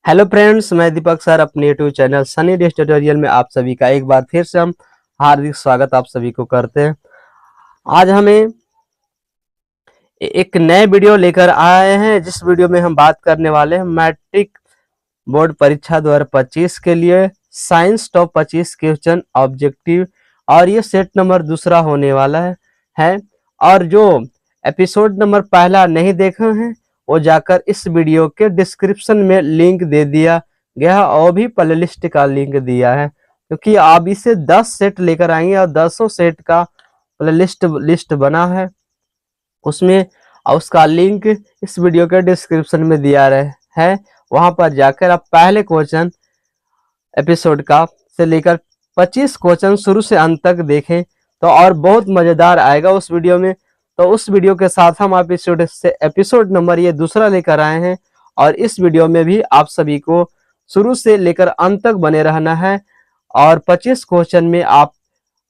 Hello friends, मैं दीपक sir अपने YouTube channel Sunny days tutorial में आप सभी का एक बार फिर से हम हार्दिक स्वागत आप सभी को करते हैं। आज हमें एक नए वीडियो लेकर आए हैं, जिस वीडियो में हम बात करने वाले हैं मैट्रिक बोर्ड परीक्षा 2025 के लिए साइंस टॉप 25 क्वेश्चन ऑब्जेक्टिव, और ये सेट नंबर दूसरा होने वाला है। और जो एपिसोड नंबर पहला नहीं देखे हैं वो जाकर इस वीडियो के डिस्क्रिप्शन में लिंक दे दिया गया है, और भी प्ले लिस्ट का लिंक दिया है, क्योंकि आप इसे 10 सेट लेकर आएंगे और 10 सेट का प्ले लिस्ट बना है उसमें, और उसका लिंक इस वीडियो के डिस्क्रिप्शन में दिया है। वहां पर जाकर आप पहले क्वेश्चन एपिसोड का से लेकर 25 क्वेश्चन शुरू से अंत तक देखें तो और बहुत मजेदार आएगा उस वीडियो में। तो उस वीडियो के साथ हम एपिसोड नंबर ये दूसरा लेकर आए हैं, और इस वीडियो में भी आप सभी को शुरू से लेकर अंत तक बने रहना है। और 25 क्वेश्चन में आप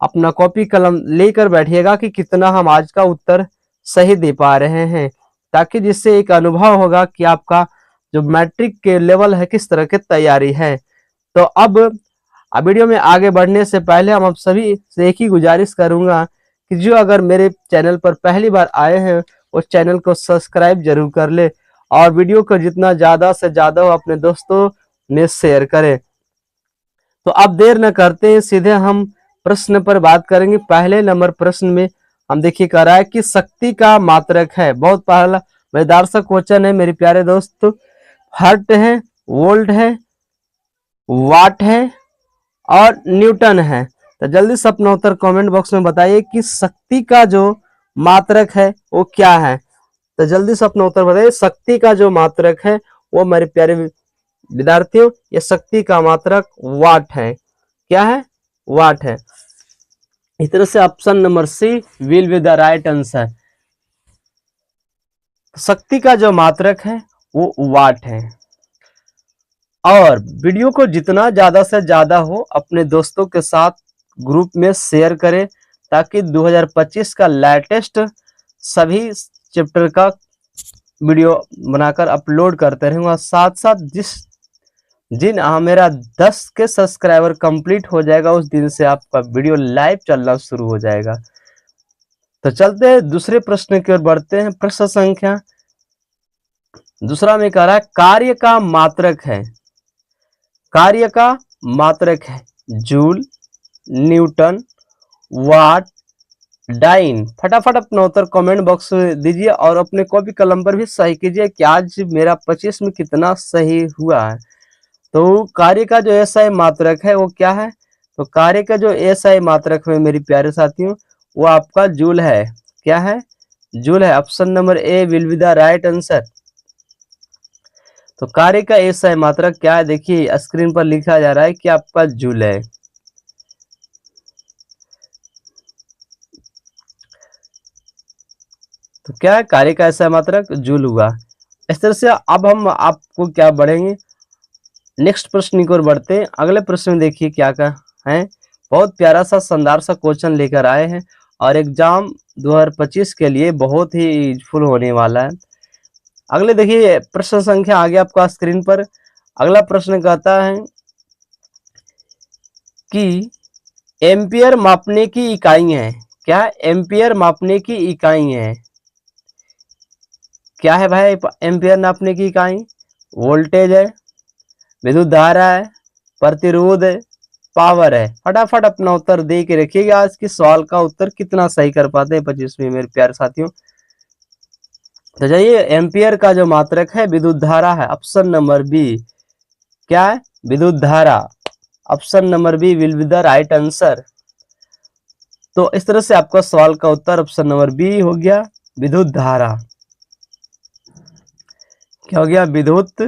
अपना कॉपी कलम लेकर बैठिएगा कि कितना हम आज का उत्तर सही दे पा रहे हैं, ताकि जिससे एक अनुभव होगा कि आपका जो मैट्रिक के लेवल है किस तरह की तैयारी है। तो अब वीडियो में आगे बढ़ने से पहले हम आप सभी से एक ही गुजारिश करूंगा कि जो अगर मेरे चैनल पर पहली बार आए हैं उस चैनल को सब्सक्राइब जरूर कर ले, और वीडियो को जितना ज्यादा से ज्यादा हो अपने दोस्तों में शेयर करें। तो अब देर न करते हैं, सीधे हम प्रश्न पर बात करेंगे। पहले नंबर प्रश्न में हम देखिए कह रहा है कि शक्ति का मात्रक है। बहुत पहला मजेदार सा क्वेश्चन है मेरे प्यारे दोस्त। हर्ट है, वोल्ट है, वाट है और न्यूटन है। तो जल्दी से अपना उत्तर कमेंट बॉक्स में बताइए कि शक्ति का जो मात्रक है वो क्या है। तो जल्दी से अपना उत्तर बताइए। शक्ति का जो मात्रक है वो मेरे प्यारे विद्यार्थियों, ये शक्ति का मात्रक वाट है। क्या है? वाट है। इस तरह से option number C will be the right answer. शक्ति का जो मात्रक है वो वाट है। और वीडियो को जितना ज्यादा से ज्यादा हो अपने दोस्तों के साथ ग्रुप में शेयर करें, ताकि 2025 का लेटेस्ट सभी चैप्टर का वीडियो बनाकर अपलोड करते रहेंगे। साथ साथ जिन मेरा 10 के सब्सक्राइबर कंप्लीट हो जाएगा उस दिन से आपका वीडियो लाइव चलना शुरू हो जाएगा। तो चलते हैं दूसरे प्रश्न की ओर बढ़ते हैं। प्रश्न संख्या दूसरा में कह रहा है कार्य का मात्रक है। कार्य का मात्रक है जूल, न्यूटन, वाट, डाइन। फटाफट अपना उत्तर कमेंट बॉक्स में दीजिए और अपने कॉपी कलम पर भी सही कीजिए कि आज मेरा 25 में कितना सही हुआ है। तो कार्य का जो एसआई मात्रक है वो क्या है? तो कार्य का जो एसआई मात्रक है मेरे प्यारे साथियों वो आपका जूल है। क्या है? जूल है। Option number A will be the right answer. तो कार्य का एसआई मात्रक क्या है? देखिए स्क्रीन पर लिखा जा रहा है कि आपका जूल है। तो क्या है? कार्य का एसआई मात्रक जूल हुआ। इस तरह से अब हम आपको क्या बढ़ेंगे, नेक्स्ट प्रश्न की ओर बढ़ते हैं। अगले प्रश्न में देखिए क्या क्या है। बहुत प्यारा सा शानदार सा क्वेश्चन लेकर आए हैं, और एग्जाम 2025 के लिए बहुत ही यूजफुल होने वाला है। अगले देखिए प्रश्न संख्या आ गया आपका स्क्रीन पर। अगला प्रश्न कहता है कि एम्पियर मापने की इकाई है। क्या? एम्पियर मापने की इकाई है। क्या है भाई एम्पियर नापने की इकाई? वोल्टेज है, विद्युत धारा है, प्रतिरोध है, पावर है। फटाफट अपना उत्तर दे के रखिएगा। आज की सवाल का उत्तर कितना सही कर पाते हैं 25 में मेरे प्यारे साथियों। तो जाइए, एम्पियर का जो मात्रक है विद्युत धारा है। Option number B. क्या है? विद्युत धारा। Option number B will be the right answer. तो इस तरह से आपका सवाल का उत्तर ऑप्शन नंबर बी हो गया, विद्युत धारा। क्या हो गया? विद्युत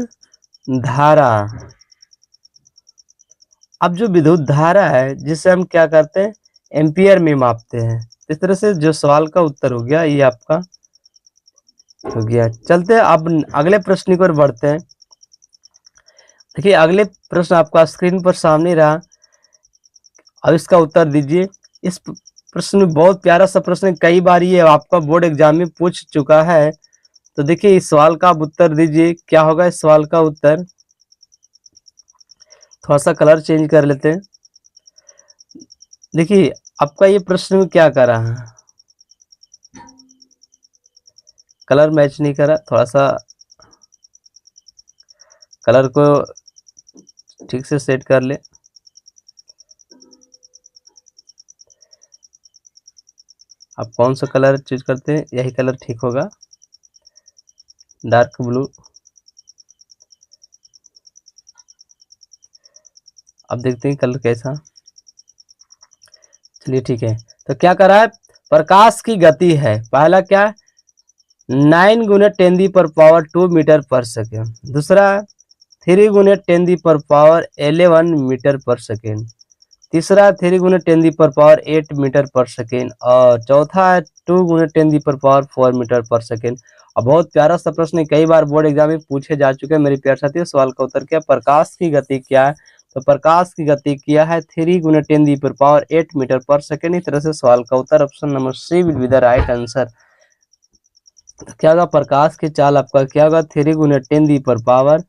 धारा। अब जो विद्युत धारा है जिसे हम क्या करते हैं, एम्पियर में मापते हैं। इस तरह से जो सवाल का उत्तर हो गया ये आपका हो गया। चलते हैं अब अगले प्रश्न की ओर बढ़ते हैं। देखिए अगले प्रश्न आपका स्क्रीन पर सामने रहा, अब इसका उत्तर दीजिए। इस प्रश्न में बहुत प्यारा सा प्रश्न, कई बार ये आपका बोर्ड एग्जाम में पूछ चुका है। तो देखिए इस सवाल का आप उत्तर दीजिए, क्या होगा इस सवाल का उत्तर। थोड़ा सा कलर चेंज कर लेते हैं। देखिए आपका ये प्रश्न में क्या कर रहा है, कलर मैच नहीं करा, थोड़ा सा कलर को ठीक से सेट कर ले। आप कौन सा कलर चूज करते हैं, यही कलर ठीक होगा, डार्क ब्लू। अब देखते हैं कलर कैसा, चलिए ठीक है। तो क्या कर रहा है, प्रकाश की गति है, पहला क्या 9 गुने 10 दी पर पावर 2 मीटर पर सेकेंड, दूसरा 3 गुने 10 दी पर पावर 11 मीटर पर सेकेंड, तीसरा 3 गुने 10 दी पर पावर 8 मीटर पर सेकेंड, और चौथा है 2 गुने 10 दी पर पावर 4 मीटर पर सेकेंड। अब बहुत प्यारा सा प्रश्न है, कई बार बोर्ड एग्जाम में पूछे जा चुके हैं मेरे प्यारे साथियों। सवाल का उत्तर क्या, प्रकाश की गति क्या है, तो प्रकाश की गति क्या है 3 गुने 10 दी पर पावर 8 मीटर पर सेकेंड। इस तरह से सवाल का उत्तर option number C will be the right answer. तो क्या होगा, प्रकाश की चाल आपका क्या होगा 3 गुने 10 दी पर पावर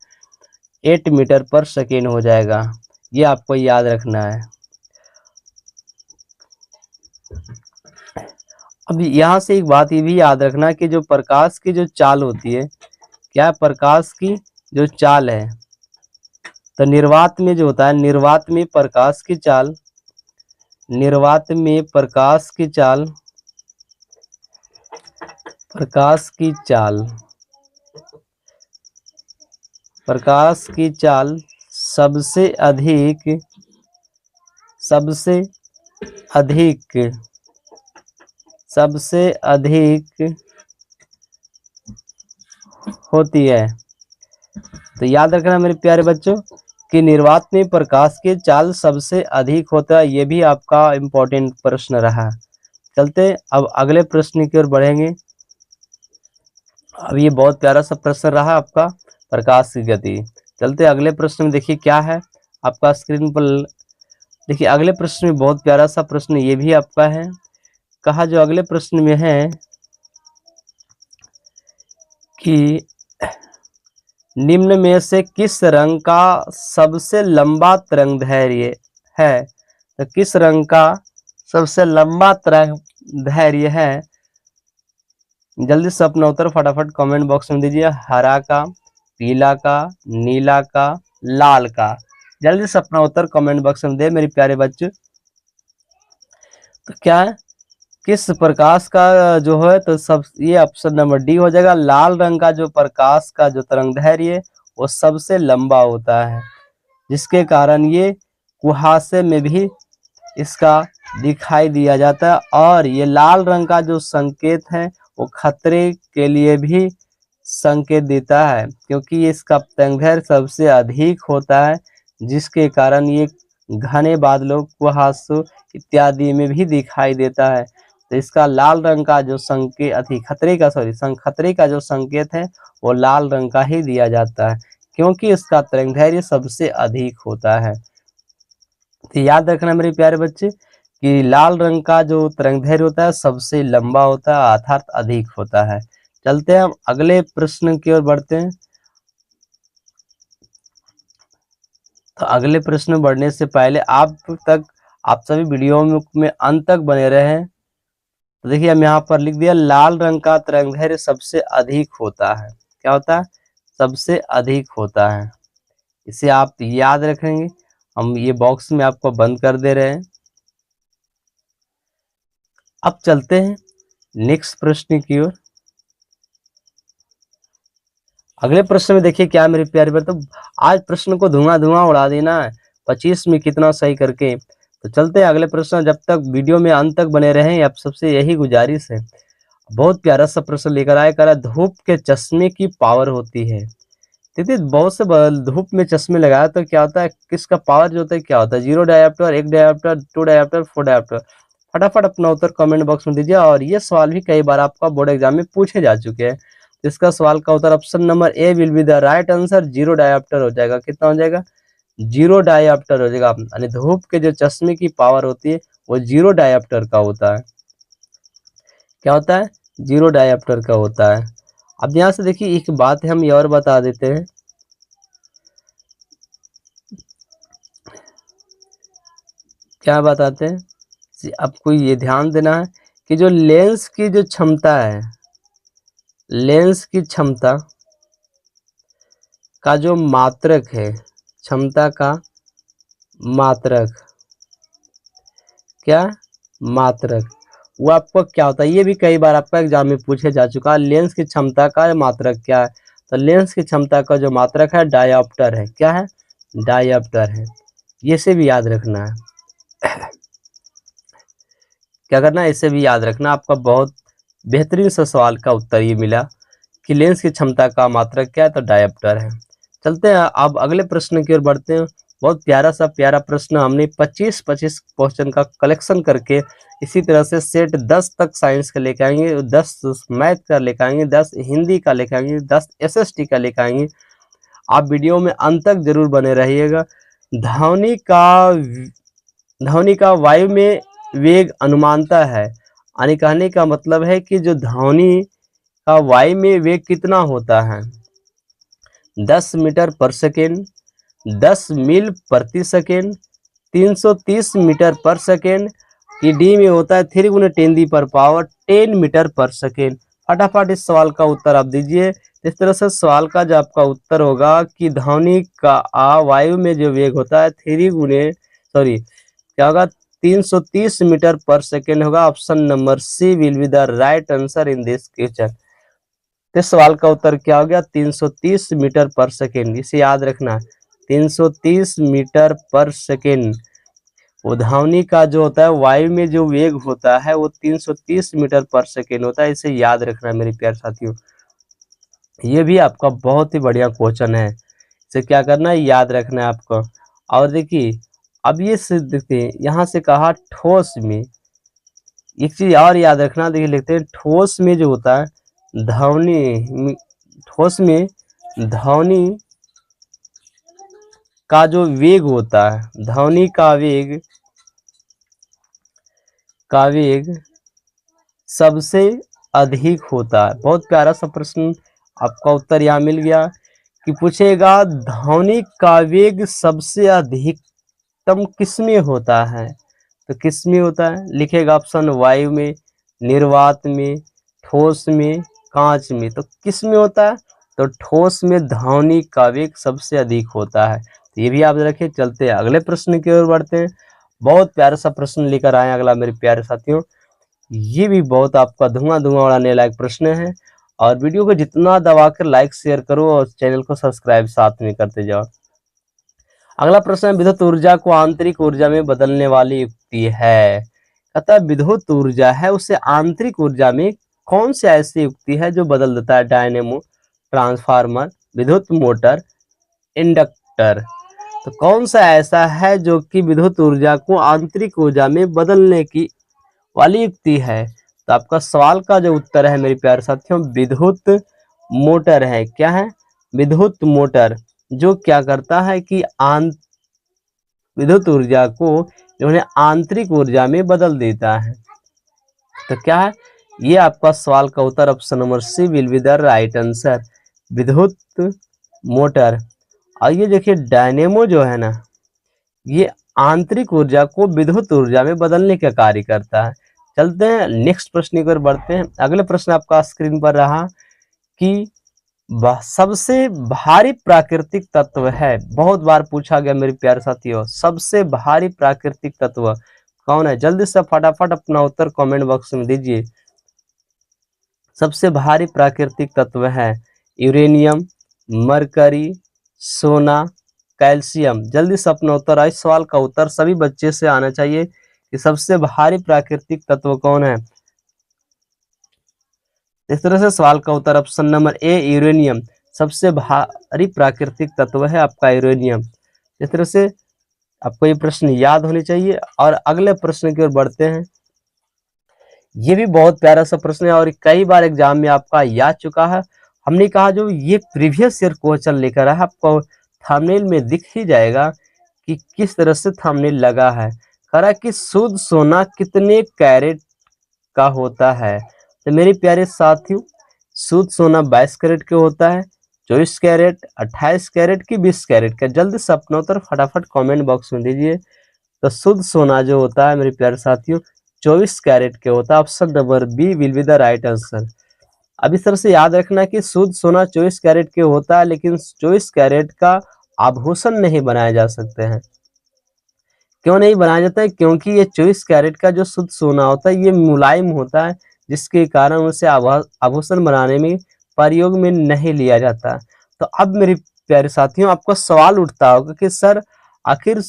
8 मीटर पर सेकेंड हो जाएगा, ये आपको याद रखना है। अब यहाँ से एक बात ये भी याद रखना कि जो प्रकाश की जो चाल होती है, क्या प्रकाश की जो चाल है, तो निर्वात में जो होता है, निर्वात में प्रकाश की चाल, निर्वात में प्रकाश की चाल, प्रकाश की चाल, प्रकाश की चाल सबसे अधिक, सबसे अधिक, सबसे अधिक होती है। तो याद रखना मेरे प्यारे बच्चों कि निर्वात में प्रकाश की चाल सबसे अधिक होता है, ये भी आपका इम्पोर्टेंट प्रश्न रहा। चलते अब अगले प्रश्न की ओर बढ़ेंगे। अब ये बहुत प्यारा सा प्रश्न रहा आपका, प्रकाश की गति। चलते अगले प्रश्न में, देखिए क्या है आपका स्क्रीन पर। देखिए अगले प्रश्न में बहुत प्यारा सा प्रश्न ये भी आपका है, कहा जो अगले प्रश्न में है कि निम्न में से किस रंग का सबसे लंबा तरंगदैर्घ्य है, तो किस रंग का सबसे लंबा तरंगदैर्घ्य है, जल्दी से अपना उत्तर फटाफट कमेंट बॉक्स में दीजिए। हरा का, पीला का, नीला का, लाल का, जल्दी से अपना उत्तर कमेंट बॉक्स में दे मेरे प्यारे बच्चे। तो क्या है, किस प्रकाश का जो है, तो सब ये ऑप्शन नंबर डी हो जाएगा। लाल रंग का जो प्रकाश का जो तरंगदैर्घ्य वो सबसे लंबा होता है, जिसके कारण ये कुहासे में भी इसका दिखाई दिया जाता है, और ये लाल रंग का जो संकेत है वो खतरे के लिए भी संकेत देता है, क्योंकि इसका तरंगदैर्घ्य सबसे अधिक होता है, जिसके कारण ये घने बादलों, कुहासों इत्यादि में भी दिखाई देता है। तो इसका लाल रंग का जो संकेत खतरे का जो संकेत है वो लाल रंग का ही दिया जाता है, क्योंकि इसका तरंगदैर्घ्य सबसे अधिक होता है। तो याद रखना मेरे प्यारे बच्चे कि लाल रंग का जो तरंगदैर्घ्य होता है सबसे लंबा होता है, अर्थात अधिक होता है। चलते हैं हम अगले प्रश्न की ओर बढ़ते हैं। तो अगले प्रश्न में बढ़ने से पहले आप सभी वीडियो में अंत तक बने रहें। तो देखिए हम यहाँ पर लिख दिया, लाल रंग का तरंगदैर्घ्य सबसे अधिक होता है, क्या होता है, सबसे अधिक होता है, इसे आप याद रखेंगे। हम ये बॉक्स में आपको बंद कर दे रहे हैं। अब चलते हैं नेक्स्ट प्रश्न की ओर। अगले प्रश्न में देखिए क्या मेरे प्यारे बच्चों, तो आज प्रश्न को धुआं धुआं उड़ा देना है 25 में कितना सही करके। तो चलते हैं अगले प्रश्न, जब तक वीडियो में अंत तक बने रहें, आप सबसे यही गुजारिश है। बहुत प्यारा सा प्रश्न लेकर आया, कह रहा धूप के चश्मे की पावर होती है। देखिए बहुत से धूप में चश्मे लगाया तो क्या होता है, किसका पावर जो होता है क्या होता है, 0 डायोप्टर, 1 डायोप्टर, 2 डायोप्टर, 4 डायोप्टर। फटाफट अपना उत्तर कमेंट बॉक्स में दीजिए, और ये सवाल भी कई बार आपका बोर्ड एग्जाम में पूछे जा चुके हैं। इसका सवाल का उत्तर option number A will be the right answer, 0 dioptre हो जाएगा। कितना हो जाएगा, 0 डायोप्टर हो जाएगा। यानी धूप के जो चश्मे की पावर होती है वो 0 डायोप्टर का होता है, क्या होता है, 0 डायोप्टर का होता है। अब यहाँ से देखिए एक बात है, हम ये और बता देते हैं क्या बताते हैं, आपको ये ध्यान देना है कि जो लेंस की जो क्षमता है, लेंस की क्षमता का जो मात्रक है, क्षमता का मात्रक, क्या मात्रक, वो आपको क्या होता है, ये भी कई बार आपका एग्जाम में पूछे जा चुका है। लेंस की क्षमता का मात्रक क्या है, तो लेंस की क्षमता का जो मात्रक है डायोप्टर है। क्या है, डायोप्टर है। ये से भी याद रखना है, क्या करना है, इसे भी याद रखना। आपका बहुत बेहतरीन सा सवाल का उत्तर ये मिला कि लेंस की क्षमता का मात्रक क्या है, तो डायोप्टर है। चलते हैं अब अगले प्रश्न की ओर बढ़ते हैं। बहुत प्यारा सा प्यारा प्रश्न, हमने 25-25 क्वेश्चन का कलेक्शन करके इसी तरह से सेट 10 तक साइंस का लेके आएंगे, 10 मैथ का लेके आएंगे, 10 हिंदी का लेके आएंगे, 10 एसएसटी का लेके आएंगे। आप वीडियो में अंत तक जरूर बने रहिएगा। ध्वनि का वायु में वेग अनुमानता है, यानी कहने का मतलब है कि जो ध्वनि का वायु में वेग कितना होता है, 10 मीटर पर सेकेंड, 10 मील प्रति सेकेंड, 330 मीटर पर सेकेंड की डी में होता है 3 × 10⁻, 10 मीटर पर सेकेंड। फटाफट इस सवाल का उत्तर आप दीजिए। इस तरह से सवाल का जो आपका उत्तर होगा कि ध्वनि का वायु में जो वेग होता है 3 क्या होगा, 330 मीटर पर सेकेंड होगा। Option number C will be the right answer in this question. इस सवाल का उत्तर क्या हो गया, 330 मीटर पर सेकेंड। इसे याद रखना, 330 मीटर पर सेकेंड। वो ध्वनि का जो होता है वायु में जो वेग होता है वो 330 मीटर पर सेकेंड होता है। इसे याद रखना मेरे प्यारे साथियों। ये भी आपका बहुत ही बढ़िया क्वेश्चन है, इसे क्या करना है, याद रखना है आपको। और देखिए अब ये देखते हैं, यहाँ से कहा ठोस में, एक चीज और याद रखना। देखिए लिखते हैं ठोस में जो होता है ध्वनि, ठोस में ध्वनि का जो वेग होता है, ध्वनि का वेग सबसे अधिक होता है। बहुत प्यारा सा प्रश्न, आपका उत्तर यहाँ मिल गया कि पूछेगा ध्वनि का वेग सबसे अधिकतम किसमें होता है, तो किसमें होता है, लिखेगा ऑप्शन वायु में, निर्वात में, ठोस में, कांच में। तो किसमें होता है, तो ठोस में ध्वनि का वेग सबसे अधिक होता है। तो ये भी आप रखिए। चलते हैं अगले प्रश्न की ओर बढ़ते हैं। बहुत प्यारा सा प्रश्न लेकर आए अगला मेरे प्यारे साथियों। ये भी बहुत आपका धुआं उड़ाने लायक प्रश्न है, और वीडियो को जितना दबाकर लाइक शेयर करो और चैनल को सब्सक्राइब साथ में करते जाओ। अगला प्रश्न है, विद्युत ऊर्जा को आंतरिक ऊर्जा में बदलने वाली युक्ति है। कहता है विद्युत ऊर्जा है उसे आंतरिक ऊर्जा में कौन सी ऐसी युक्ति है जो बदल देता है, डायनेमो, ट्रांसफार्मर, विद्युत मोटर, इंडक्टर। तो कौन सा ऐसा है जो कि विद्युत ऊर्जा को आंतरिक ऊर्जा में बदलने की वाली युक्ति है, तो आपका सवाल का जो उत्तर है मेरे प्यारे साथियों, विद्युत मोटर है। क्या है, विद्युत मोटर, जो क्या करता है कि विद्युत ऊर्जा को जो है आंतरिक ऊर्जा में बदल देता है। तो क्या है, ये आपका सवाल का उत्तर option number C will be the right answer, विद्युत मोटर। और ये देखिए डायनेमो जो है ना, ये आंतरिक ऊर्जा को विद्युत ऊर्जा में बदलने का कार्य करता है। चलते हैं नेक्स्ट प्रश्न की ओर बढ़ते हैं। अगले प्रश्न आपका स्क्रीन पर रहा कि सबसे भारी प्राकृतिक तत्व है। बहुत बार पूछा गया मेरे प्यारे साथियों, सबसे भारी प्राकृतिक तत्व कौन है, जल्दी से फटाफट अपना उत्तर कमेंट बॉक्स में दीजिए। सबसे भारी प्राकृतिक तत्व है यूरेनियम, मरकरी, सोना, कैल्शियम। जल्दी से अपना उत्तर, इस सवाल का उत्तर सभी बच्चे से आना चाहिए कि सबसे भारी प्राकृतिक तत्व कौन है। इस तरह से सवाल का उत्तर ऑप्शन नंबर ए यूरेनियम, सबसे भारी प्राकृतिक तत्व है आपका यूरेनियम। इस तरह से आपको ये प्रश्न याद होने चाहिए। और अगले प्रश्न की ओर बढ़ते हैं। ये भी बहुत प्यारा सा प्रश्न है और कई बार एग्जाम में आपका याद चुका है। हमने कहा जो ये प्रीवियस ईयर क्वेश्चन लेकर है, आपको थंबनेल में दिख ही जाएगा कि किस तरह से थंबनेल लगा है। कह रहा है कि शुद्ध सोना कितने कैरेट का होता है, तो मेरे प्यारे साथियों शुद्ध सोना 22 कैरेट के होता है, 24 कैरेट, 28 कैरेट की 20 कैरेट का। जल्दी से अपना उत्तर फटाफट कमेंट बॉक्स में दीजिए। तो शुद्ध सोना जो होता है मेरे प्यारे साथियों 24 कैरेट के होता है। Option number B will be the right answer. अब इस तरह से याद रखना कि शुद्ध सोना 24 कैरेट के होता है, लेकिन 24 कैरेट का आभूषण नहीं बनाए जा सकते हैं। क्यों नहीं बनाया जाता है? क्योंकि ये 24 कैरेट का जो शुद्ध सोना होता है ये मुलायम होता है, जिसके कारण उसे आभूषण बनाने में प्रयोग में नहीं लिया जाता। तो अब मेरे प्यारे साथियों आपको सवाल उठता होगा कि सर आखिर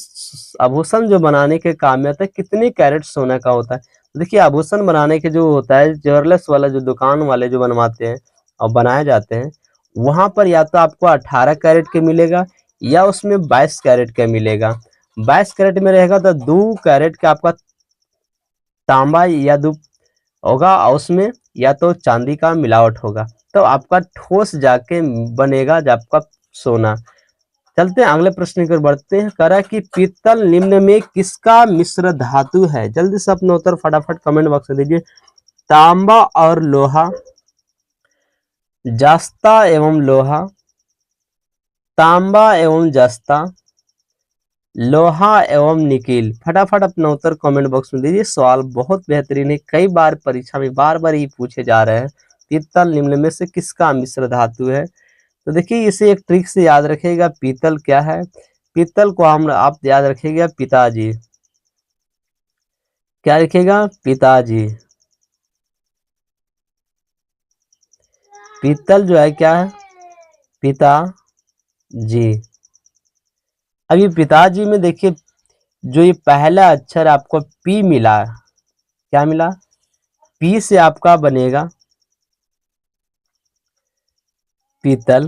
आभूषण जो बनाने के काम में आता है कितने कैरेट सोना का होता है? तो देखिए आभूषण बनाने के जो होता है ज्वेलर्स वाला जो दुकान वाले जो बनवाते हैं और बनाए जाते हैं, वहां पर या तो आपको 18 कैरेट के मिलेगा या उसमें 22 कैरेट का मिलेगा। 22 कैरेट में रहेगा तो 2 कैरेट का आपका तांबा या दो होगा और उसमें या तो चांदी का मिलावट होगा, तो आपका ठोस जाके बनेगा जब आपका सोना। चलते हैं अगले प्रश्न की ओर बढ़ते हैं। कह रहा है कि पीतल निम्न में किसका मिश्र धातु है? जल्दी से अपना उत्तर फटाफट कमेंट बॉक्स में दीजिए। तांबा और लोहा, जस्ता एवं लोहा, तांबा एवं जस्ता, लोहा एवं निकिल। फटाफट अपना उत्तर कमेंट बॉक्स में दीजिए। सवाल बहुत बेहतरीन है, कई बार परीक्षा में बार बार ही पूछे जा रहे हैं। पीतल निम्न में से किसका मिश्र धातु है? तो देखिए इसे एक ट्रिक से याद रखिएगा। पीतल क्या है? पीतल को हम आप याद रखिएगा पिताजी। क्या लिखेगा? पिताजी। पीतल जो है क्या है? पिताजी। अब ये पिताजी में देखिए जो ये पहला अक्षर आपको पी मिला, क्या मिला? पी से आपका बनेगा पीतल,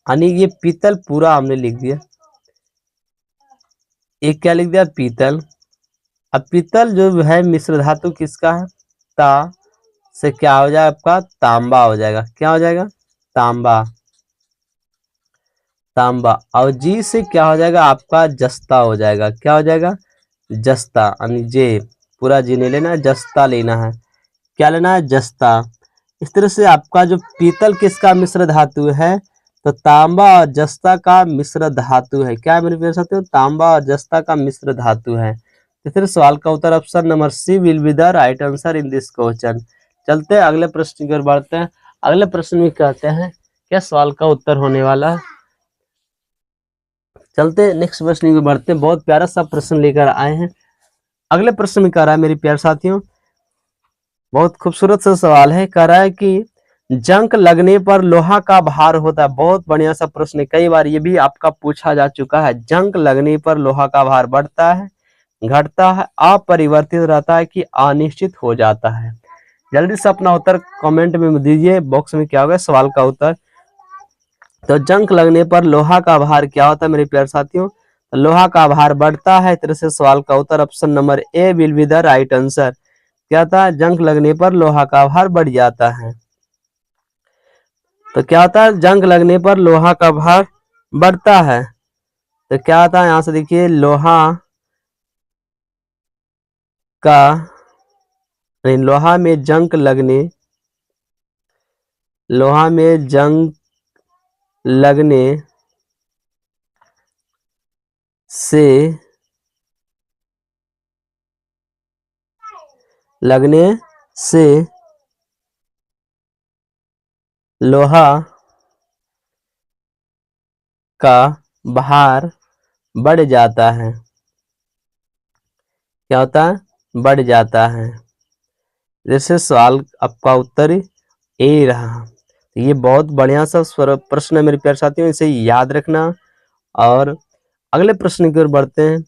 यानी ये पीतल पूरा हमने लिख दिया। एक क्या लिख दिया? पीतल। अब पीतल जो है मिश्र धातु किसका है? ता से क्या हो जाएगा? आपका तांबा हो जाएगा। क्या हो जाएगा? तांबा। तांबा। और जी से क्या हो जाएगा? आपका जस्ता हो जाएगा। क्या हो जाएगा? जस्ता, यानी जे पूरा जी नहीं लेना है, जस्ता लेना है। क्या लेना है? जस्ता। इस तरह से आपका जो पीतल किसका मिश्र धातु है? तो तांबा और जस्ता का मिश्र धातु है। क्या मेरे प्यारे साथियों? तांबा और जस्ता का मिश्र धातु है। तो फिर सवाल का उत्तर option number C will be the right answer in this question. चलते हैं अगले प्रश्न की ओर बढ़ते हैं। अगले प्रश्न में कहते हैं क्या सवाल का उत्तर होने वाला है। चलते हैं नेक्स्ट प्रश्न की ओर बढ़ते हैं। बहुत प्यारा सा प्रश्न लेकर आए हैं। अगले प्रश्न में कह रहा है मेरे प्यारे साथियों, बहुत खूबसूरत सा सवाल है। कह रहा है कि जंग लगने पर लोहा का भार होता है। बहुत बढ़िया सा प्रश्न है, कई बार ये भी आपका पूछा जा चुका है। जंग लगने पर लोहा का भार बढ़ता है, घटता है, अपरिवर्तित रहता है कि अनिश्चित हो जाता है? जल्दी से अपना उत्तर कमेंट में दीजिए बॉक्स में। क्या होगा सवाल का उत्तर? तो जंग लगने पर लोहा का भार क्या होता है मेरे प्यारे साथियों? तो लोहा का भार बढ़ता है। इस तरह से सवाल का उत्तर option number A will be the right answer. क्या था? जंग लगने पर लोहा का भार बढ़ जाता है। तो क्या होता है? जंग लगने पर लोहा का भार बढ़ता है। तो क्या होता है? यहां से देखिए का लोहा में जंग लगने, लोहा में जंग लगने से लगने से लोहा का भार बढ़ जाता है। क्या होता है? बढ़ जाता है। जैसे सवाल आपका उत्तर ए रहा। तो ये बहुत बढ़िया सा प्रश्न है मेरे प्यारे साथियों, इसे याद रखना। और अगले प्रश्न की ओर बढ़ते हैं।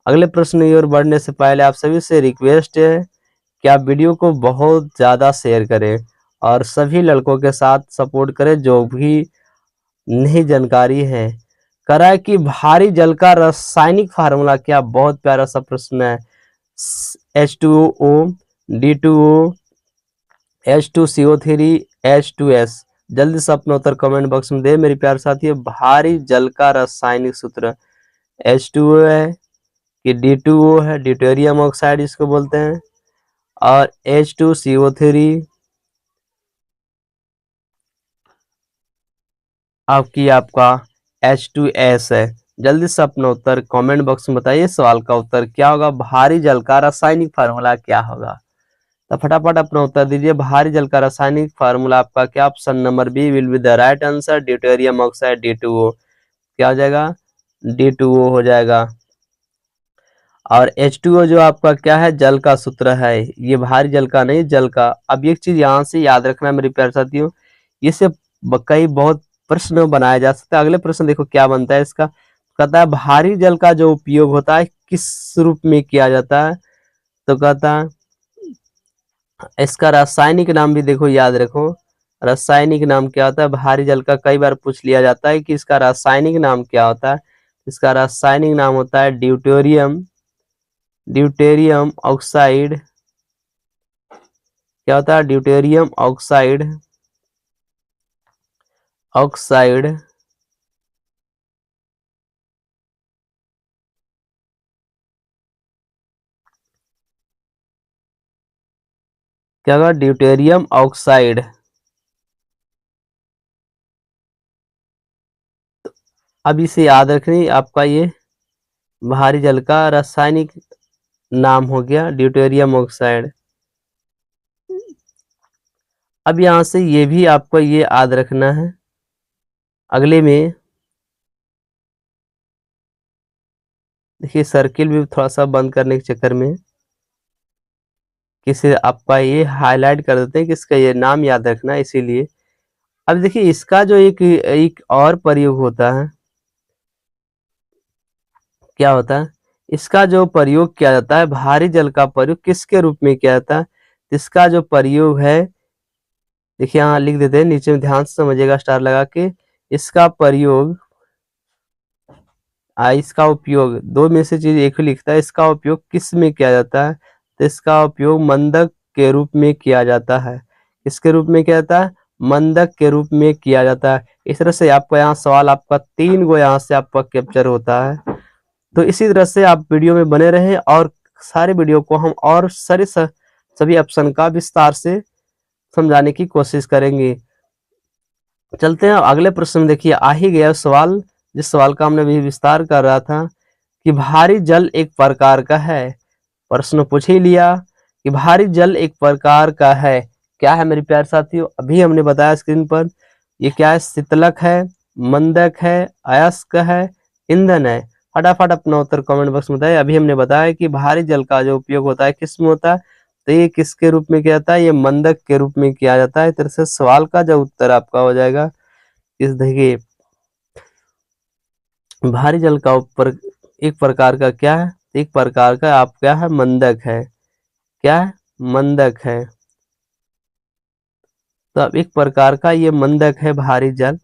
अगले प्रश्न की ओर बढ़ने से पहले आप सभी से रिक्वेस्ट है कि आप वीडियो को बहुत ज़्यादा शेयर करें और सभी लड़कों के साथ सपोर्ट करें जो भी नई जानकारी है। कह रहा है कि भारी जल का रासायनिक फार्मूला क्या? बहुत प्यारा सा प्रश्न है। H2O, D2O, H2CO3, H2S। जल्दी से अपना उत्तर कमेंट बॉक्स में दे मेरे प्यारे साथियों। भारी जल का रासायनिक सूत्र H2O है कि D2O है, ड्यूटेरियम ऑक्साइड इसको बोलते हैं, और H2CO3 आपका H2S है। जल्दी से अपना उत्तर कमेंट बॉक्स में बताइए। सवाल का उत्तर क्या होगा? भारी जल का रासायनिक फार्मूला क्या होगा? तो फटाफट अपना उत्तर दीजिए। भारी जल का रासायनिक फार्मूला आपका क्या? Option number B will be the right answer, deuterium oxide D2O। क्या हो जाएगा? D2O हो जाएगा। और H2O जो आपका क्या है? जल का सूत्र है। ये भारी जल का नहीं, जल का। अब एक चीज यहाँ से याद रखना मेरे प्यारे साथियों, इससे कई बहुत प्रश्न बनाया जा सकता है। अगले प्रश्न देखो क्या बनता है इसका। कहता है भारी जल का जो उपयोग होता है किस रूप में किया जाता है? तो कहता है इसका रासायनिक नाम भी देखो, याद रखो। रासायनिक नाम क्या होता है भारी जल का? कई बार पूछ लिया जाता है कि इसका रासायनिक नाम क्या होता है। इसका रासायनिक नाम होता है ड्यूटेरियम, ड्यूटेरियम ऑक्साइड। क्या होता है? Deuterium oxide, oxide. क्या होगा? Deuterium oxide. अब इसे याद रखनी, आपका ये भारी जल का रासायनिक नाम हो गया ड्यूटेरियम ऑक्साइड। अब यहां से ये भी आपको ये याद रखना है। अगले में देखिए सर्किल भी थोड़ा सा बंद करने के चक्कर में किसे आपका ये हाईलाइट कर देते हैं कि इसका ये नाम याद रखना है, इसीलिए। अब देखिए इसका जो एक और प्रयोग होता है, क्या होता है? इसका जो प्रयोग किया जाता है, भारी जल का प्रयोग किसके रूप में किया जाता है? इसका जो प्रयोग है, देखिए यहाँ लिख देते हैं नीचे में, ध्यान से समझिएगा स्टार लगा के। इसका प्रयोग इसका उपयोग, दो में से चीज एक ही लिखता है। इसका उपयोग किस में किया जाता है? तो इसका उपयोग मंदक के रूप में किया जाता है। किसके रूप में किया जाता है? मंदक के रूप में किया जाता है। इस तरह से आपका यहाँ सवाल आपका 3 गो यहाँ से आपका कैप्चर होता है। तो इसी तरह से आप वीडियो में बने रहें और सारे वीडियो को हम और सभी ऑप्शन का विस्तार से समझाने की कोशिश करेंगे। चलते हैं अगले प्रश्न में। देखिए आ ही गया सवाल, जिस सवाल का हमने भी विस्तार कर रहा था कि भारी जल एक प्रकार का है। प्रश्न पूछ ही लिया कि भारी जल एक प्रकार का है। क्या है मेरे प्यारे साथियों? अभी हमने बताया स्क्रीन पर, ये क्या है? शीतलक है, मंदक है, अयस्क है, ईंधन है। फटाफट अपना उत्तर कमेंट बॉक्स में बताइए। अभी हमने बताया कि भारी जल का जो उपयोग होता है किस में होता है? तो ये किसके रूप में किया जाता है? ये मंदक के रूप में किया जाता है। इस तरह से सवाल का जो उत्तर आपका हो जाएगा, इस देखिए भारी जल का ऊपर एक प्रकार का क्या है? एक प्रकार का आप क्या है? मंदक है। क्या है? मंदक है। तो अब एक प्रकार का ये मंदक है भारी जल।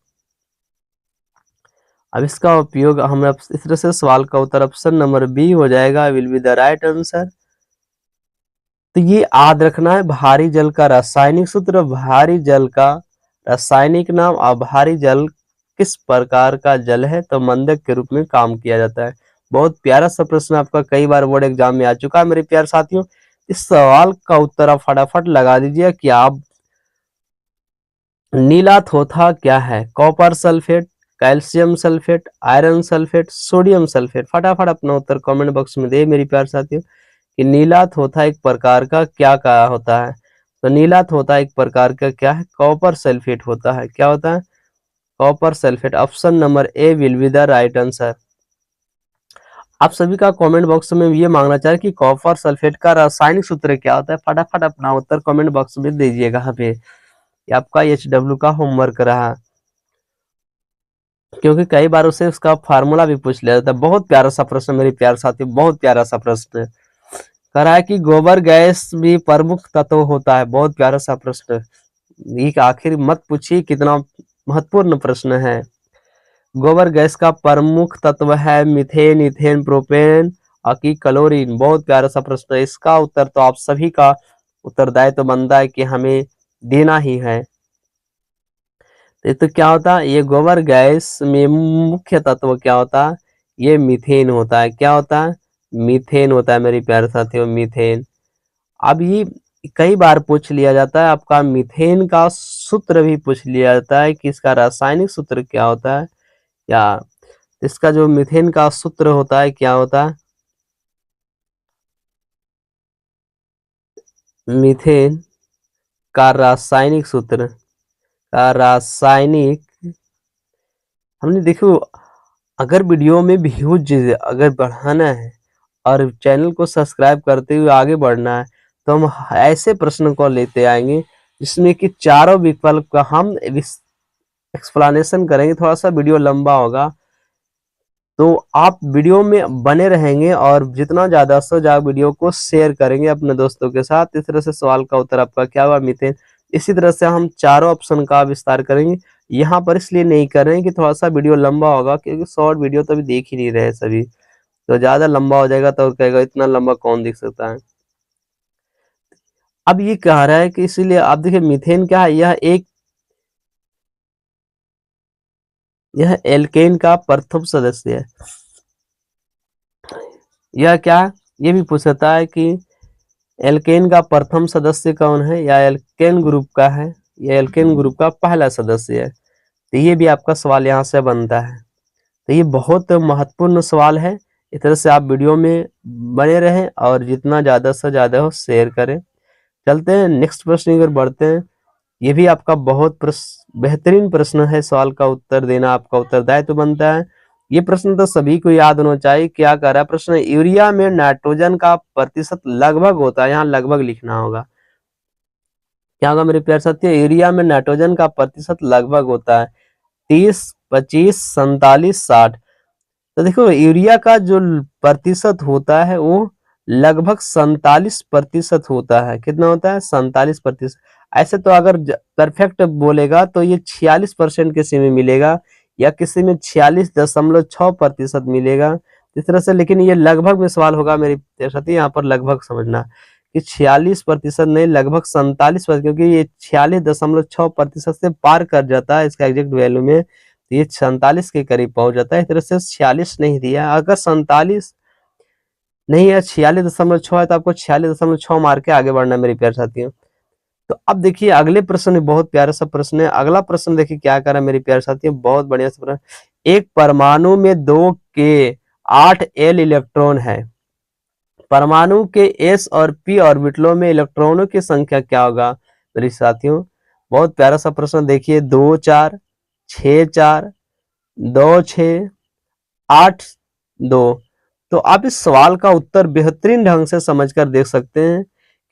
अब इसका उपयोग हम इस तरह से सवाल का उत्तर ऑप्शन नंबर बी हो जाएगा, will be the right answer. तो ये याद रखना है भारी जल का रासायनिक सूत्र, भारी जल का रासायनिक नाम और भारी जल किस प्रकार का जल है? तो मंदक के रूप में काम किया जाता है। बहुत प्यारा सा प्रश्न आपका कई बार बोर्ड एग्जाम में आ चुका है मेरे प्यारे साथियों। इस सवाल का उत्तर आप फटाफट लगा दीजिए कि आप नीला थोथा क्या है? Copper sulphate, calcium sulphate, iron sulphate, sodium sulphate. फटाफट अपना उत्तर कमेंट बॉक्स में दे मेरी प्यारे साथियों कि नीला थोथा एक प्रकार का क्या कहा होता है? तो नीला थोथा एक प्रकार का क्या है? कॉपर सल्फेट होता है। क्या होता है? Copper sulphate. Option number A will be the right answer. आप सभी का कमेंट बॉक्स में ये मांगना चाह रहे कि कॉपर सल्फेट का रासायनिक सूत्र क्या होता है? फटाफट अपना उत्तर कमेंट बॉक्स में दीजिएगा। यहाँ पे आपका HW का होमवर्क रहा, क्योंकि कई बार उसे उसका फार्मूला भी पूछ लिया जाता है। बहुत प्यारा सा प्रश्न मेरे प्यारे साथी, बहुत प्यारा सा प्रश्न कह रहा है कि गोबर गैस भी प्रमुख तत्व होता है। बहुत प्यारा सा प्रश्न, एक आखिर मत पूछिए, कितना महत्वपूर्ण प्रश्न है। गोबर गैस का प्रमुख तत्व है मीथेन, इथेन, प्रोपेन और की क्लोरीन। बहुत प्यारा सा प्रश्न है। इसका उत्तर तो आप सभी का उत्तरदायित्व तो बनता है कि हमें देना ही है। तो क्या होता है? ये गोबर गैस में मुख्य तत्व क्या होता है? ये मीथेन होता है। क्या होता है? मीथेन होता है मेरे प्यारे साथियों, मीथेन। अब ये कई बार पूछ लिया जाता है, आपका मीथेन का सूत्र भी पूछ लिया जाता है कि इसका रासायनिक सूत्र क्या होता है। या इसका जो मीथेन का सूत्र होता है क्या होता है? मीथेन का रासायनिक सूत्र, का रासायनिक, हमने देखो अगर वीडियो में व्यूज अगर बढ़ाना है और चैनल को सब्सक्राइब करते हुए आगे बढ़ना है तो हम ऐसे प्रश्न को लेते आएंगे जिसमें कि चारों विकल्प का हम एक्सप्लेनेशन करेंगे। थोड़ा सा वीडियो लंबा होगा तो आप वीडियो में बने रहेंगे और जितना ज़्यादा से ज़्यादा वीडियो को शेयर करेंगे अपने दोस्तों के साथ। इस तरह से सवाल का उत्तर आपका क्या हुआ? मीथेन। इसी तरह से हम चारों ऑप्शन का विस्तार करेंगे। यहाँ पर इसलिए नहीं कर रहे हैं कि थोड़ा सा वीडियो लंबा होगा, क्योंकि शॉर्ट वीडियो तो अभी देख ही नहीं रहे सभी, तो ज़्यादा लंबा हो जाएगा तो कहेगा इतना लंबा कौन देख सकता है। अब ये कह रहा है कि इसीलिए आप देखिए मीथेन क्या है, यह एल्केन का प्रथम सदस्य है। यह क्या है? ये भी पूछता है कि एल्केन का प्रथम सदस्य कौन है, या एल्केन ग्रुप का है, या एल्केन ग्रुप का पहला सदस्य है। तो ये भी आपका सवाल यहाँ से बनता है। तो ये बहुत महत्वपूर्ण सवाल है। इस तरह से आप वीडियो में बने रहें और जितना ज़्यादा से ज़्यादा हो शेयर करें। चलते हैं नेक्स्ट प्रश्न की ओर बढ़ते हैं। ये भी आपका बहुत बेहतरीन प्रश्न है, सवाल का उत्तर देना आपका उत्तरदायित्व बनता है। ये प्रश्न तो सभी को याद होना चाहिए। क्या कर रहा है प्रश्न? यूरिया में नाइट्रोजन का प्रतिशत लगभग होता है, यहाँ लगभग लिखना होगा। क्या होगा मेरे प्यारे साथियों? यूरिया में नाइट्रोजन का प्रतिशत लगभग होता है 30, 25, 47, 60। तो देखो यूरिया का जो प्रतिशत होता है वो लगभग 47% होता है। कितना होता है? 47%। ऐसे तो अगर परफेक्ट बोलेगा तो ये 46% किसी में मिलेगा, या किसी में 46.6% मिलेगा। इस तरह से, लेकिन ये लगभग में सवाल होगा मेरे साथी, यहाँ पर लगभग समझना कि 46% नहीं, लगभग 47%, क्योंकि ये 46.6% से पार कर जाता है इसका एग्जैक्ट वैल्यू में, तो ये 47 के करीब पहुंच जाता है। इस तरह से 46 नहीं दिया, अगर 47 नहीं है 46.6 है तो आपको 46.6 मार के आगे बढ़ना है मेरे प्यारे साथियों। तो अब देखिए अगले प्रश्न में, बहुत प्यारा सा प्रश्न है। अगला प्रश्न देखिए क्या कर रहा है मेरे प्यारे साथियों, बहुत बढ़िया सा प्रश्न। एक परमाणु में 2 के 8 एल इलेक्ट्रॉन है। परमाणु के एस और पी ऑर्बिटलों में इलेक्ट्रॉनों की संख्या क्या होगा मेरे साथियों? बहुत प्यारा सा प्रश्न देखिए, 2 4, 6 4, 2 6, 8 2। तो आप इस सवाल का उत्तर बेहतरीन ढंग से समझकर देख सकते हैं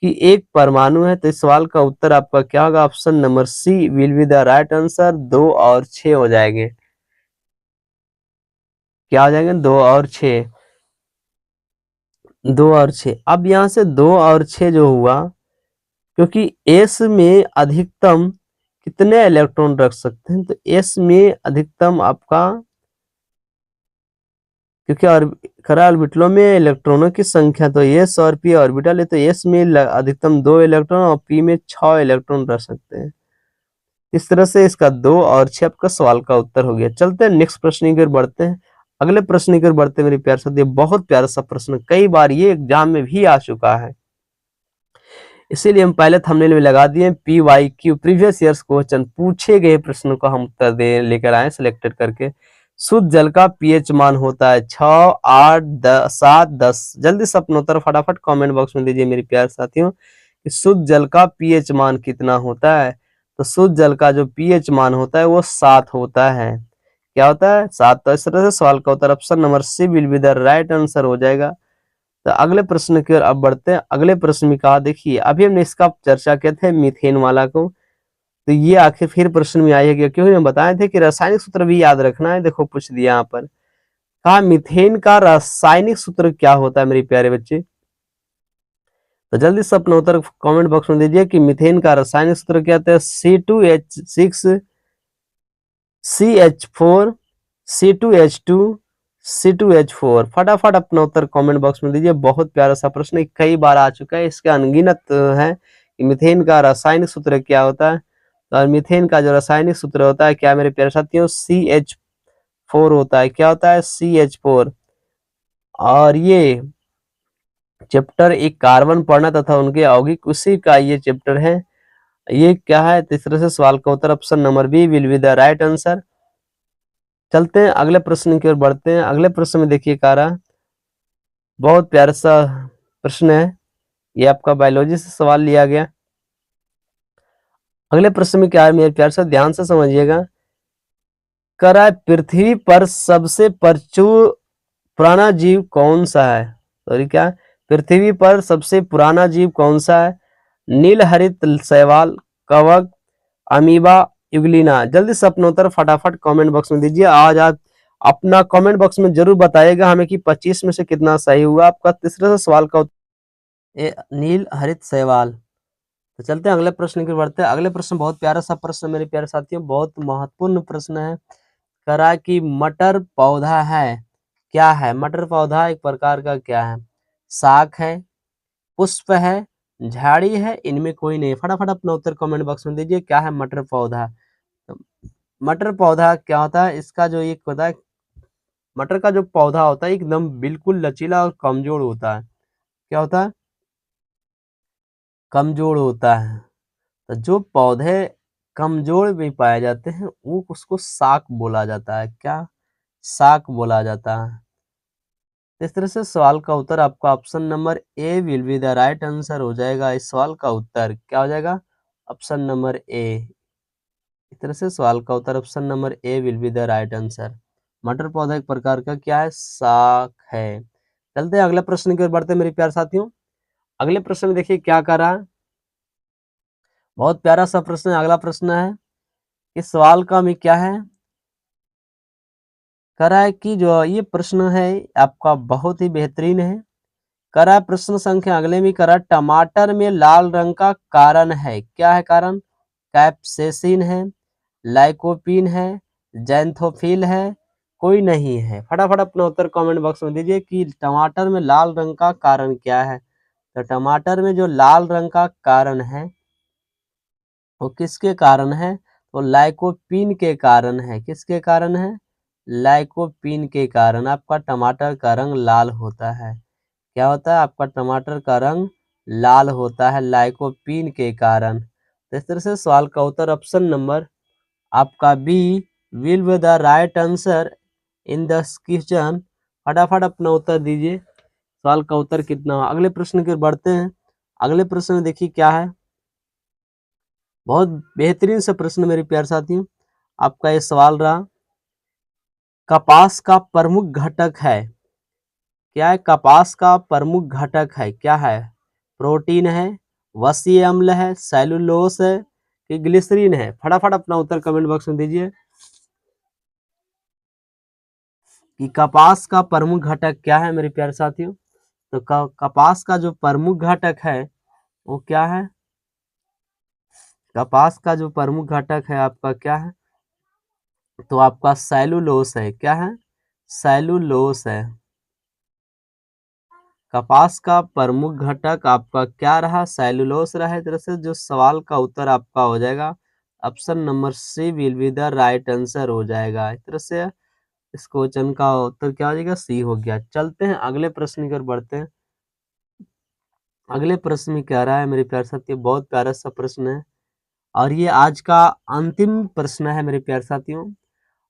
कि एक परमाणु है। तो इस सवाल का उत्तर आपका क्या होगा? Option number C will be the right answer. 2 और 6 हो जाएंगे। क्या हो जाएंगे? 2 और 6। 2 और 6। अब यहाँ से 2 और 6 जो हुआ, क्योंकि एस में अधिकतम कितने इलेक्ट्रॉन रख सकते हैं, तो एस में अधिकतम आपका, क्योंकि खरा ऑर्बिटलों में इलेक्ट्रॉनों की संख्या तो एस और पी ऑर्बिटल है, तो एस में अधिकतम 2 इलेक्ट्रॉन और पी में 6 इलेक्ट्रॉन रख सकते हैं। इस तरह से इसका 2 और 6 आपका सवाल का उत्तर हो गया। चलते हैं नेक्स्ट प्रश्न की ओर बढ़ते हैं। अगले प्रश्न की ओर बढ़ते हैं मेरे प्यारे साथी, बहुत प्यारा सा प्रश्न, कई बार ये एग्जाम में भी आ चुका है, इसीलिए हम पहले थंबनेल में लगा दिए PYQ प्रीवियस ईयर्स क्वेश्चन, पूछे गए प्रश्नों का हम उत्तर दे लेकर आए सिलेक्टेड करके। शुद्ध जल का पीएच मान होता है 6, 8, 7, 10। जल्दी से अपना उत्तर फटाफट कमेंट बॉक्स में दीजिए मेरे प्यारे साथियों कि शुद्ध जल का पीएच मान कितना होता है। तो शुद्ध जल का जो पीएच मान होता है वो 7 होता है। क्या होता है? 7। तो इस तरह से सवाल का उत्तर option number C will be the right answer हो जाएगा। तो अगले प्रश्न की ओर अब बढ़ते हैं। अगले प्रश्न में कहा, देखिए अभी हमने इसका चर्चा किया था मीथेन वाला को, तो ये आखिर फिर प्रश्न में आएगा, क्योंकि हम बताए थे कि रासायनिक सूत्र भी याद रखना है। देखो पूछ दिया यहाँ पर, कहा मीथेन का रासायनिक सूत्र क्या होता है मेरे प्यारे बच्चे? तो जल्दी से अपना उत्तर कमेंट बॉक्स में दीजिए कि मीथेन का रासायनिक सूत्र क्या होता है। C2H6 CH4 C2H2 C2H4। फटाफट अपना उत्तर कमेंट बॉक्स में दीजिए। बहुत प्यारा सा प्रश्न, कई बार आ चुका है, इसका अनगिनत है कि मीथेन का रासायनिक सूत्र क्या होता है। और मीथेन का जो रासायनिक सूत्र होता है क्या मेरे प्यारे साथियों? CH4 होता है। क्या होता है? CH4। और ये चैप्टर एक कार्बन पढ़ना तथा उनके यौगिक, उसी का ये चैप्टर है। ये क्या है? तीसरे से सवाल का उत्तर option number B will be the right answer. चलते हैं अगले प्रश्न की ओर बढ़ते हैं। अगले प्रश्न में देखिए क्या रहा, बहुत प्यारा सा प्रश्न है, ये आपका बायोलॉजी से सवाल लिया गया। अगले प्रश्न में क्या है मेरे प्यार से ध्यान से समझिएगा। करा पृथ्वी पर सबसे प्रचुर पुराना जीव कौन सा है? सॉरी क्या, पृथ्वी पर सबसे पुराना जीव कौन सा है? नील हरित शैवाल, कवक, अमीबा, युगलिना। जल्दी से अपना उत्तर फटाफट कमेंट बॉक्स में दीजिए। आज आप अपना कमेंट बॉक्स में जरूर बताइएगा हमें कि 25 में से कितना सही हुआ आपका तीसरे सवाल का उत्तर नील हरित शैवाल। तो चलते हैं अगले प्रश्न की बढ़ते हैं। अगले प्रश्न बहुत प्यारा सा प्रश्न मेरे प्यारे साथियों, बहुत महत्वपूर्ण प्रश्न है। करा कि मटर पौधा है, क्या है? मटर पौधा एक प्रकार का क्या है? शाक है, पुष्प है, झाड़ी है, इनमें कोई नहीं। फटाफट अपना उत्तर कमेंट बॉक्स में दीजिए, क्या है मटर पौधा? तो मटर पौधा क्या होता है? इसका जो एक होता है, मटर का जो पौधा होता है एकदम बिल्कुल लचीला और कमजोर होता है। क्या होता है? कमजोर होता है। तो जो पौधे कमजोर भी पाए जाते हैं वो उसको शाक बोला जाता है। क्या? शाक बोला जाता है। इस तरह से सवाल का उत्तर आपका option number A will be the right answer हो जाएगा। इस सवाल का उत्तर क्या हो जाएगा? Option number A. इस तरह से सवाल का उत्तर option number A will be the right answer. मटर पौधा एक प्रकार का क्या है? शाक है। चलते हैं अगले प्रश्न की ओर बढ़ते हैं मेरे प्यारे साथियों। अगले प्रश्न में देखिए क्या कर रहा है, बहुत प्यारा सा प्रश्न है। अगला प्रश्न है, इस सवाल का में क्या है? कह रहा है कि जो ये प्रश्न है आपका बहुत ही बेहतरीन है। करा प्रश्न संख्या अगले में करा, टमाटर में लाल रंग का कारण है, क्या है कारण? कैप्सेसिन है, लाइकोपीन है, जैंथोफिल है, कोई नहीं है। फटाफट अपना उत्तर कमेंट बॉक्स में दीजिए कि टमाटर में लाल रंग का कारण क्या है। तो टमाटर में जो लाल रंग का कारण है वो किसके कारण है? तो लाइकोपीन के कारण है। किसके कारण है? लाइकोपीन के कारण आपका टमाटर का रंग लाल होता है। क्या होता है? आपका टमाटर का रंग लाल होता है लाइकोपीन के कारण। तो इस तरह से सवाल का उत्तर ऑप्शन नंबर आपका B will be the right answer in the question. फटाफट अपना उत्तर दीजिए, सवाल का उत्तर कितना हुआ। अगले प्रश्न की ओर बढ़ते हैं। अगले प्रश्न में देखिए क्या है, बहुत बेहतरीन सा प्रश्न मेरे प्यारे साथियों। आपका ये सवाल रहा, कपास का प्रमुख घटक है, क्या है? कपास का प्रमुख घटक है, क्या है? प्रोटीन है, वसीय अम्ल है, सेलुलोस है कि ग्लिसरीन है? फटाफट अपना उत्तर कमेंट बॉक्स में दीजिए कि कपास का प्रमुख घटक क्या है मेरे प्यारे साथियों। तो कपास का जो प्रमुख घटक है वो क्या है? कपास का जो प्रमुख घटक है आपका क्या है? तो आपका सेलुलोस है। क्या है? सेलुलोस है। कपास का प्रमुख घटक आपका क्या रहा? सेलुलोस रहा। इस तरह से जो सवाल का उत्तर आपका हो जाएगा option number C will be the right answer हो जाएगा। इस तरह से इस क्वेश्चन का उत्तर क्या हो जाएगा? सी हो गया। चलते हैं अगले प्रश्न की ओर बढ़ते हैं। अगले प्रश्न में क्या रहा है मेरे प्यारे साथियों, बहुत प्यारा सा प्रश्न है और ये आज का अंतिम प्रश्न है मेरे प्यारे साथियों।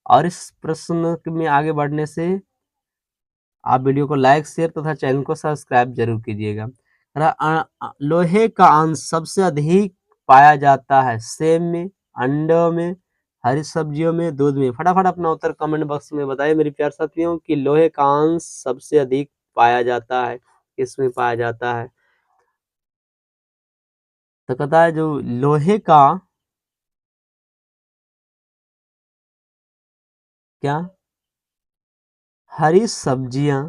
और इस प्रश्न में आगे बढ़ने से आप वीडियो को लाइक शेयर तथा चैनल को सब्सक्राइब जरूर कीजिएगा। लोहे का अंश सबसे अधिक पाया जाता है सेब में, अंडों में, हरी सब्जियों में, दूध में। फटाफट अपना उत्तर कमेंट बॉक्स में बताइए मेरे प्यारे साथियों कि लोहे का अंश सबसे अधिक पाया जाता है किसमें पाया जाता है। तो कहता है जो लोहे का क्या, हरी सब्जियां,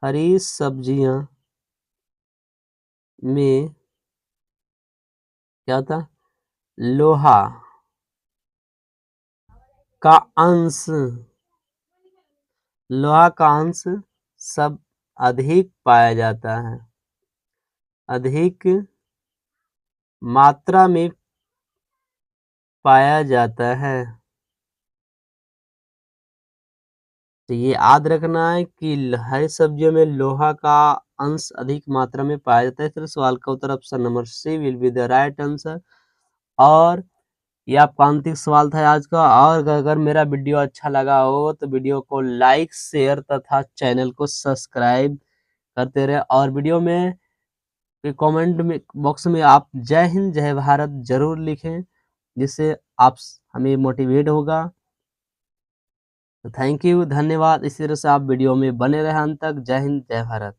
हरी सब्जियां में क्या था? लोहा का अंश, लोहा का अंश सब अधिक पाया जाता है, अधिक मात्रा में पाया जाता है। तो ये याद रखना है कि हरी सब्जियों में लोहा का अंश अधिक मात्रा में पाया जाता है। इस तरह सवाल का उत्तर option number C will be the right answer. और ये आपका अंतिम सवाल था आज का। और अगर मेरा वीडियो अच्छा लगा हो तो वीडियो को लाइक, शेयर तथा चैनल को सब्सक्राइब करते रहे। और वीडियो में कमेंट में बॉक्स में आप जय हिंद जय भारत जरूर लिखें, जिससे आप हमें मोटिवेट होगा। तो थैंक यू, धन्यवाद। इसी तरह से आप वीडियो में बने रहें अंत तक। जय हिंद जय भारत।